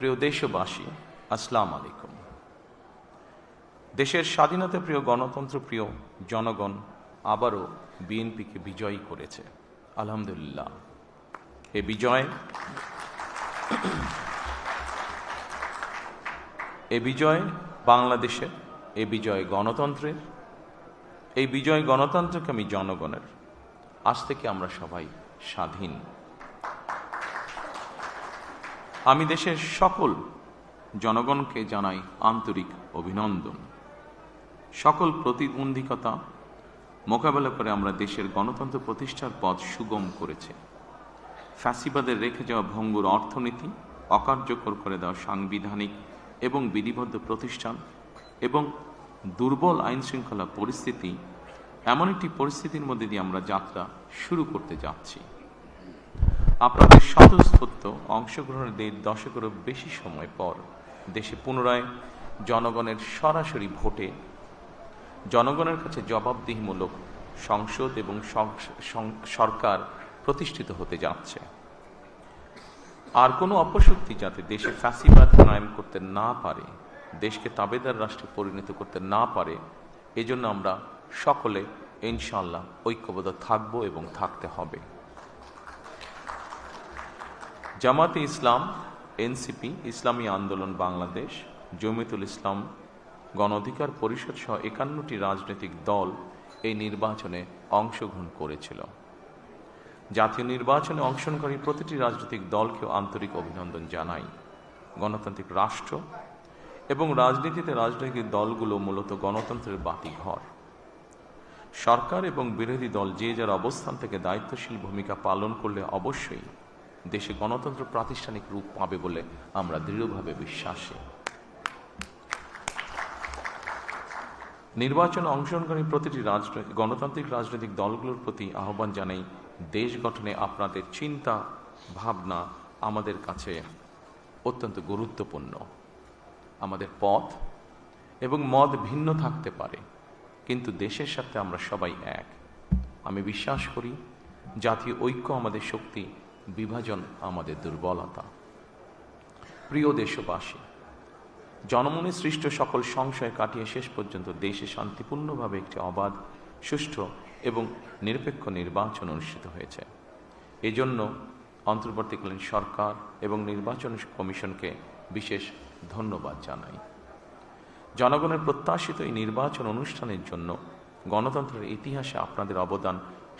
প্রিয় দেশবাসী, আসসালামু আলাইকুম। দেশের স্বাধীনতা প্রিয় গণতন্ত্র প্রিয় জনগণ আবারও বিএনপিকে বিজয়ী করেছে, আলহামদুলিল্লাহ। এ বিজয় বাংলাদেশের, এ বিজয় গণতন্ত্রের, এই বিজয় গণতন্ত্রকামী জনগণের। আজ থেকে আমরা সবাই স্বাধীন। আমি দেশের সকল জনগণকে জানাই আন্তরিক অভিনন্দন। সকল প্রতিবন্ধকতা মোকাবেলা করে আমরা দেশের গণতন্ত্র প্রতিষ্ঠার পথ সুগম করেছে। ফ্যাসিবাদের রেখে যাওয়া ভঙ্গুর অর্থনীতি, অকার্যকর করে দেওয়া সাংবিধানিক এবং বিধিবদ্ধ প্রতিষ্ঠান এবং দুর্বল আইন শৃঙ্খলা পরিস্থিতি, এমন একটি পরিস্থিতির মধ্যে দিয়ে আমরা যাত্রা শুরু করতে যাচ্ছি। আপনাদের স্বতঃস্ফূর্ত অংশগ্রহণের 1.5 দশকেরও বেশি সময় পর দেশে পুনরায় জনগণের সরাসরি ভোটে জনগণের কাছে জবাবদিহিমূলক সংসদ এবং সরকার প্রতিষ্ঠিত হতে যাচ্ছে। আর কোনো অপশক্তি যাতে দেশে ফ্যাসিবাদ কায়েম করতে না পারে, দেশকে তাবেদার রাষ্ট্রে পরিণত করতে না পারে, এজন্য আমরা সকলে ইনশাআল্লাহ ঐক্যবদ্ধ থাকব এবং থাকতে হবে। জামাতে ইসলাম, এনসিপি, ইসলামী আন্দোলন বাংলাদেশ, জমিয়তুল ইসলাম, গণ অধিকার পরিষদ সহ 51টি রাজনৈতিক দল এই নির্বাচনে অংশগ্রহণ করেছিল। জাতীয় নির্বাচনে অংশগ্রহণকারী প্রতিটি রাজনৈতিক দলকেও আন্তরিক অভিনন্দন জানাই। গণতান্ত্রিক রাষ্ট্র এবং রাজনীতিতে রাজনৈতিক দলগুলো মূলত গণতন্ত্রের বাতিঘর। সরকার এবং বিরোধী দল যে যার অবস্থান থেকে দায়িত্বশীল ভূমিকা পালন করলে অবশ্যই দেশে গণতন্ত্র প্রাতিষ্ঠানিক রূপ পাবে বলে আমরা দৃঢ়ভাবে বিশ্বাসী। নির্বাচনে অংশগ্রহণকারী প্রতিটি গণতান্ত্রিক রাজনৈতিক দলগুলোর প্রতি আহ্বান জানাই, দেশ গঠনে আপনাদের চিন্তা ভাবনা আমাদের কাছে অত্যন্ত গুরুত্বপূর্ণ। আমাদের পথ এবং মত ভিন্ন থাকতে পারে, কিন্তু দেশের সাথে আমরা সবাই এক। আমি বিশ্বাস করি জাতীয় ঐক্য আমাদের শক্তি, বিভাজন আমাদের দুর্বলতা। প্রিয় দেশবাসী, জনমনে সৃষ্ট সকল সংশয় কাটিয়ে শেষ পর্যন্ত দেশে শান্তিপূর্ণভাবে একটি অবাধ, সুষ্ঠু এবং নিরপেক্ষ নির্বাচন অনুষ্ঠিত হয়েছে। এজন্য অন্তর্বর্তীকালীন সরকার এবং নির্বাচন কমিশনকে বিশেষ ধন্যবাদ জানাই। জনগণের প্রত্যাশিত এই নির্বাচন অনুষ্ঠানের জন্য গণতন্ত্রের ইতিহাসে আপনাদের অবদান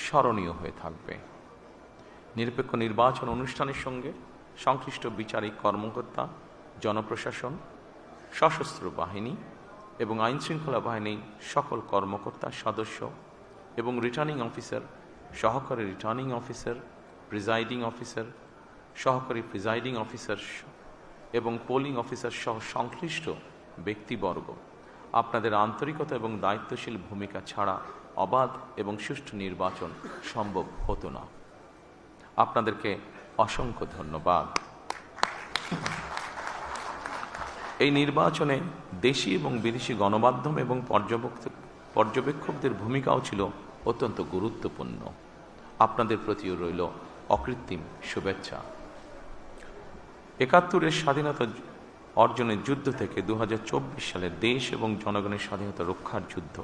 স্মরণীয় হয়ে থাকবে। নিরপেক্ষ নির্বাচন অনুষ্ঠানের সঙ্গে সংশ্লিষ্ট বিচারিক কর্মকর্তা, জনপ্রশাসন, সশস্ত্র বাহিনী এবং আইনশৃঙ্খলা বাহিনীর সকল কর্মকর্তা, সদস্য এবং রিটার্নিং অফিসার, সহকারী রিটার্নিং অফিসার, প্রিজাইডিং অফিসার, সহকারী প্রিজাইডিং অফিসার এবং পোলিং অফিসার সহ সংশ্লিষ্ট ব্যক্তিবর্গ, আপনাদের আন্তরিকতা এবং দায়িত্বশীল ভূমিকা ছাড়া অবাধ এবং সুষ্ঠু নির্বাচন সম্ভব হতো না। আপনাদেরকে অসংখ্য ধন্যবাদ। এই নির্বাচনে দেশি এবং বিদেশি গণমাধ্যম এবং পর্যবেক্ষকদের ভূমিকাও ছিল অত্যন্ত গুরুত্বপূর্ণ। আপনাদের প্রতিও রইল অকৃত্রিম শুভেচ্ছা। ৭১-এর স্বাধীনতা অর্জনের যুদ্ধ থেকে ২০২৪ সালে দেশ এবং জনগণের স্বাধীনতা রক্ষার যুদ্ধ,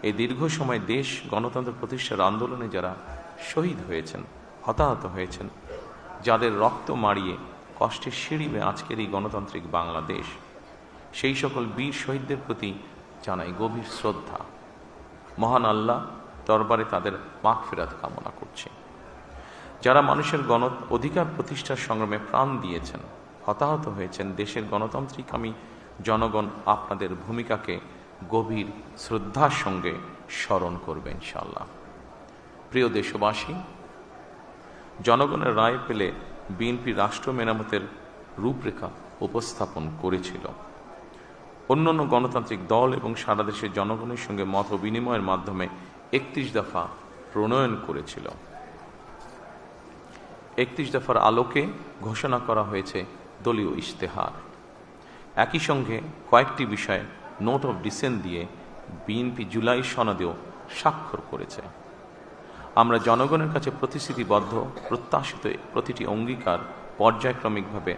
এই দীর্ঘ সময় দেশ গণতন্ত্র প্রতিষ্ঠার আন্দোলনে যারা শহীদ হয়েছেন, হতাহত হয়েছেন, যাদের রক্ত মাড়িয়ে কষ্টের সিঁড়ি বেয়ে আজকের এই গণতান্ত্রিক বাংলাদেশ, সেই সকল বীর শহীদদের প্রতি জানাই গভীর শ্রদ্ধা। মহান আল্লাহ দরবারে তাদের মাগফিরাত কামনা করছে। যারা মানুষের অধিকার প্রতিষ্ঠার সংগ্রামে প্রাণ দিয়েছেন, হতাহত হয়েছেন, দেশের গণতান্ত্রিকামী জনগণ আপনাদের ভূমিকাকে গভীর শ্রদ্ধার সঙ্গে স্মরণ করবে ইনশাআল্লাহ। প্রিয় দেশবাসী, জনগণের রায় পেলে বিএনপি রাষ্ট্র মেরামতের রূপরেখা উপস্থাপন করেছিল। অন্যান্য গণতান্ত্রিক দল এবং সারা দেশের জনগণের সঙ্গে মত বিনিময়ের মাধ্যমে 31 দফা প্রণয়ন করেছিল। 31 দফার আলোকে ঘোষণা করা হয়েছে দলীয় ইশতেহার। একই সঙ্গে কয়েকটি বিষয়ে নোট অফ ডিসেন্ট দিয়ে বিএনপি জুলাই সনদেও স্বাক্ষর করেছে। আমরা জনগণের কাছে প্রতিশ্রুতিবদ্ধ, প্রত্যাশিত প্রতিটি অঙ্গীকার পর্যায়ক্রমিকভাবে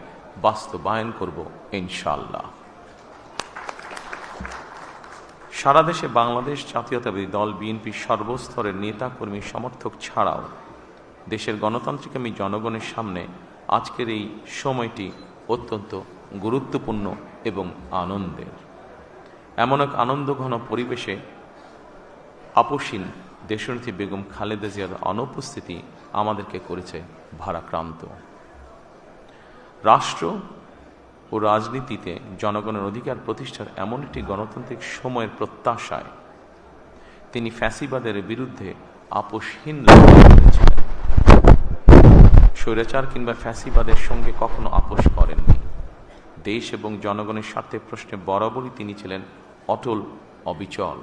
বাস্তবায়ন করব ইনশাআল্লাহ। সারা দেশে বাংলাদেশ জাতীয়তাবাদী দল বিএনপির সর্বস্তরের নেতা কর্মী সমর্থক ছাড়াও দেশের গণতান্ত্রিকামী জনগণের সামনে আজকের এই সময়টি অত্যন্ত গুরুত্বপূর্ণ এবং আনন্দের। এমন এক আনন্দঘন পরিবেশে আপসীন দেশনেত্রী বেগম খালেদা জিয়ার অনুপস্থিতি আমাদেরকে করেছে ভারাক্রান্ত। রাষ্ট্র ও রাজনীতিতে জনগণের অধিকার প্রতিষ্ঠার এমন একটি গণতান্ত্রিক সময়ের প্রত্যাশায় তিনি ফ্যাসিবাদের বিরুদ্ধে আপোষহীন লড়াই করেছিলেন। স্বৈরাচার কিংবা ফ্যাসিবাদের সঙ্গে কখনো আপোষ করেননি। দেশ এবং জনগণের স্বার্থে প্রশ্নে বরাবরই তিনি ছিলেন অটল, অবিচল।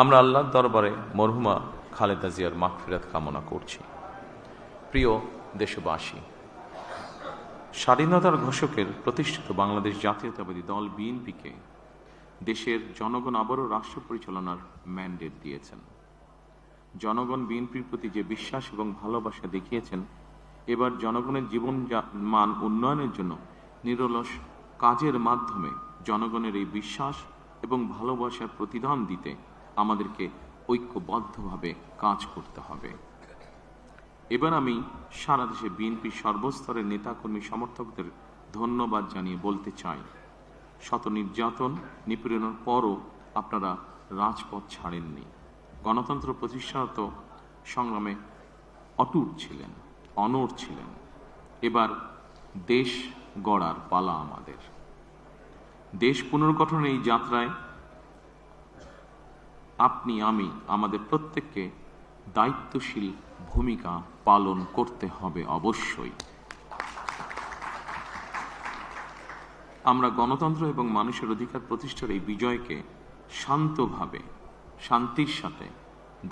আমরা আল্লাহর দরবারে মরহুমা খালেদা জিয়ার মাগফিরাত কামনা করছি। প্রিয় দেশবাসী, স্বাধীনতার ঘোষকের প্রতিষ্ঠিত বাংলাদেশ জাতীয়তাবাদী দল বিএনপিকে দেশের জনগণ আবারও রাষ্ট্র পরিচালনার ম্যান্ডেট দিয়েছেন। জনগণ বিএনপির প্রতি যে বিশ্বাস এবং ভালোবাসা দেখিয়েছেন, এবার জনগণের জীবন মান উন্নয়নের জন্য নিরলস কাজের মাধ্যমে জনগণের এই বিশ্বাস এবং ভালোবাসার প্রতিদান দিতে আমাদেরকে ঐক্যবদ্ধভাবে কাজ করতে হবে। এবার আমি সারা দেশে বিএনপির সর্বস্তরের নেতাকর্মী সমর্থকদের ধন্যবাদ জানিয়ে বলতে চাই, শত নির্যাতন নিপীড়নের পরও আপনারা রাজপথ ছাড়েননি। গণতন্ত্র প্রতিষ্ঠানত সংগ্রামে অটুট ছিলেন, অনড় ছিলেন। এবার দেশ গড়ার পালা আমাদের। দেশ পুনর্গঠনের এই যাত্রায় আপনি, আমি, আমাদের প্রত্যেককে দায়িত্বশীল ভূমিকা পালন করতে হবে অবশ্যই। আমরা গণতন্ত্র এবং মানুষের অধিকার প্রতিষ্ঠার এই বিজয়কে শান্তভাবে, শান্তির সাথে,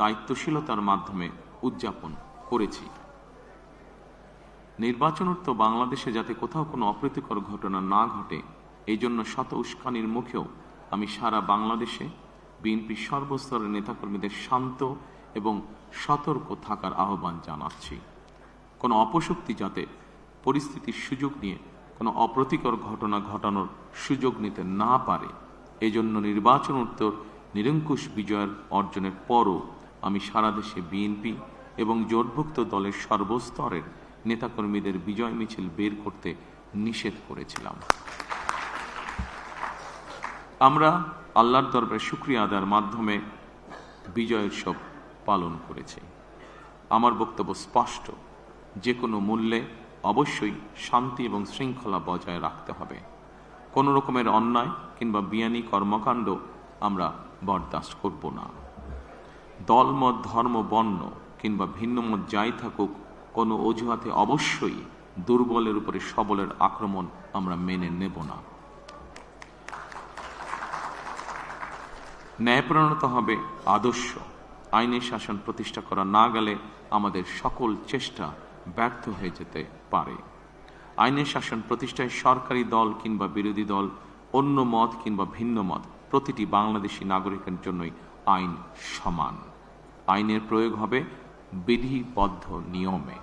দায়িত্বশীলতার মাধ্যমে উদযাপন করেছি। নির্বাচনোত্তর বাংলাদেশে যাতে কোথাও কোনো অপ্রীতিকর ঘটনা না ঘটে, এই জন্য শত উস্কানির মুখেও আমি সারা বাংলাদেশে বিএনপির সর্বস্তরের নেতাকর্মীদের শান্ত এবং সতর্ক থাকার আহ্বান জানাচ্ছি। কোনো অপশক্তি যাতে পরিস্থিতির সুযোগ নিয়ে কোনো অপ্রীতিকর ঘটনা ঘটানোর সুযোগ নিতে না পারে, এজন্য নির্বাচনোত্তর নিরঙ্কুশ বিজয়ের অর্জনের পরও আমি সারা দেশে বিএনপি এবং জোটভুক্ত দলের সর্বস্তরের নেতাকর্মীদের বিজয় মিছিল বের করতে নিষেধ করেছিলাম। আমরা আল্লাহর দরবারে শুকরিয়া আদায়ের মাধ্যমে বিজয় উৎসব পালন করেছি। আমার বক্তব্য স্পষ্ট, যে কোনো মূল্যে অবশ্যই শান্তি এবং শৃঙ্খলা বজায় রাখতে হবে। কোনো রকমের অন্যায় কিংবা বিয়ানি কর্মকাণ্ড আমরা বরদাস্ত করব না। দলমত, ধর্ম, বর্ণ কিংবা ভিন্নমত যাই থাকুক, কোনো অজুহাতে অবশ্যই দুর্বলের উপরে সবলের আক্রমণ আমরা মেনে নেব না। ন্যায়পরায়ণতা হবে আদর্শ। আইনের শাসন প্রতিষ্ঠা করা না গেলে আমাদের সকল চেষ্টা ব্যর্থ হয়ে যেতে পারে। আইনের শাসন প্রতিষ্ঠায় সরকারি দল কিংবা বিরোধী দল, অন্য মত কিংবা ভিন্ন মত, প্রতিটি বাংলাদেশি নাগরিকের জন্যই আইন সমান। আইনের প্রয়োগ হবে বিধিবদ্ধ নিয়মে।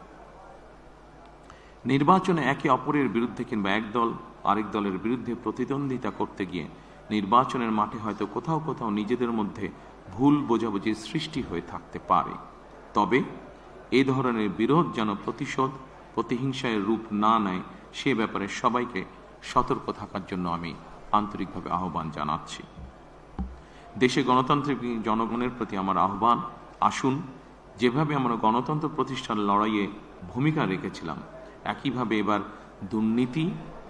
নির্বাচনে একে অপরের বিরুদ্ধে কিংবা এক দল আরেক দলের বিরুদ্ধে প্রতিদ্বন্দ্বিতা করতে গিয়ে নির্বাচনের মাঠে হয়তো কোথাও কোথাও নিজেদের মধ্যে ভুল বোঝাবুঝির সৃষ্টি হয়ে থাকতে পারে। তবে এ ধরনের বিরোধ যেন প্রতিহিংসায় রূপ না নেয়, সে ব্যাপারে সবাইকে সতর্ক থাকার জন্য আমি আন্তরিকভাবে আহ্বান জানাচ্ছি। দেশে গণতান্ত্রিক জনগণের প্রতি আমার আহ্বান, আসুন যেভাবে আমরা গণতন্ত্র প্রতিষ্ঠার লড়াইয়ে ভূমিকা রেখেছিলাম, একইভাবে এবার দুর্নীতি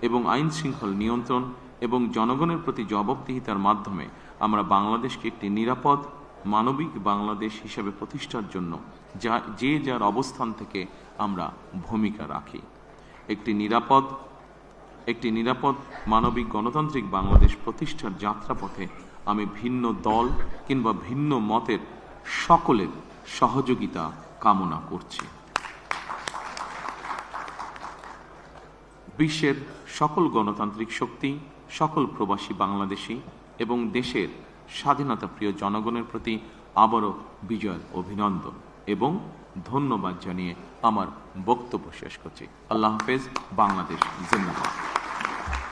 এবং আইন শৃঙ্খল নিয়ন্ত্রণ এবং জনগণের প্রতি জবাবদিহিতার মাধ্যমে আমরা বাংলাদেশকে একটি নিরাপদ, মানবিক বাংলাদেশ হিসেবে প্রতিষ্ঠার জন্য যে যার অবস্থান থেকে আমরা ভূমিকা রাখি। একটি নিরাপদ মানবিক গণতান্ত্রিক বাংলাদেশ প্রতিষ্ঠার যাত্রাপথে আমি ভিন্ন দল কিংবা ভিন্ন মতের সকলের সহযোগিতা কামনা করছি। বিশ্বের সকল গণতান্ত্রিক শক্তি, সকল প্রবাসী বাংলাদেশী এবং দেশের স্বাধীনতা প্রিয় জনগণের প্রতি আবারও বিজয়ের অভিনন্দন। এবং ধন্যবাদ জানিয়ে আমার বক্তব্য শেষ করছি। আল্লাহ হাফেজ। বাংলাদেশ জিন্দাবাদ।